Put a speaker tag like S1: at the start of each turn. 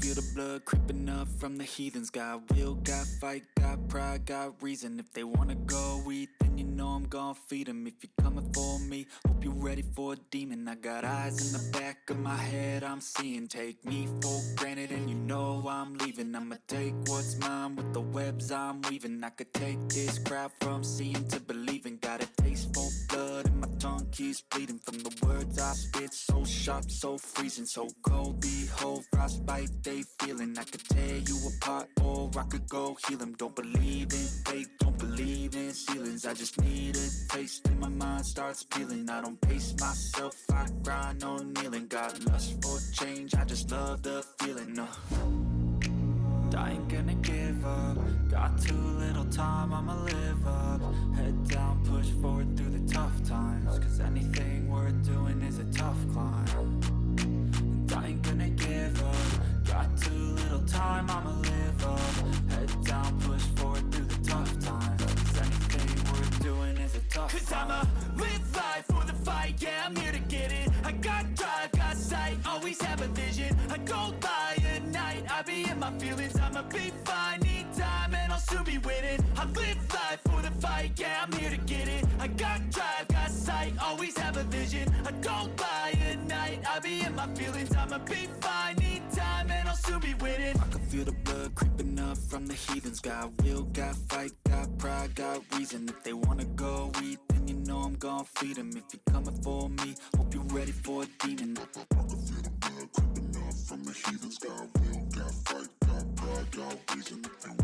S1: feel the blood creeping up from the heathens. Got will, got fight, got pride, got reason. If they wanna go eat, then you know I'm gon' feed them. If you're coming for me, hope you're ready for a demon. I got eyes in the back of my head, I'm seeing. Take me for granted and you know I'm leaving. I'ma take what's mine with the webs I'm weaving. I could take this crowd from seeing to believing. Got a taste for blood and my tongue keeps bleeding from the words I spit. So sharp, so freezing, so cold. Behold, frostbite they feeling. I could tear you apart or I could go heal them. Don't believe in fate, don't believe in ceilings. I just need a taste and my mind starts peeling. I don't pace myself, I grind on kneeling. Got lust for change, I just love the feeling. I ain't gonna give up. Got too little time, I'ma live up. Head down, push forward through the tough times. Cause anything worth doing is a tough climb. And I ain't gonna give up. Got too little time, I'ma live up. Head down, push forward through the tough times. Cause anything worth doing is a tough climb. Cause I'ma live life for the fight, yeah, I'm here to get it. I got drive, got sight, always have a vision. I don't lie at night, I be in my feelings. I'ma be fine, need time, and I'll soon be winning. I live life for the fight, yeah, I'm here to get it. I got drive, got sight, always have a vision. I don't lie at night, I be in my feelings. I'ma be fine, need time, and I'll soon be winning. I can feel the blood creeping up from the heathens. Got will, got fight, got pride, got reason. If they wanna go eat, then you know I'm gon' feed them. If you're coming for me, hope you're ready for a demon.
S2: I can feel the blood creeping up from the heathens. Got will, got fight, got pride, got reason. If you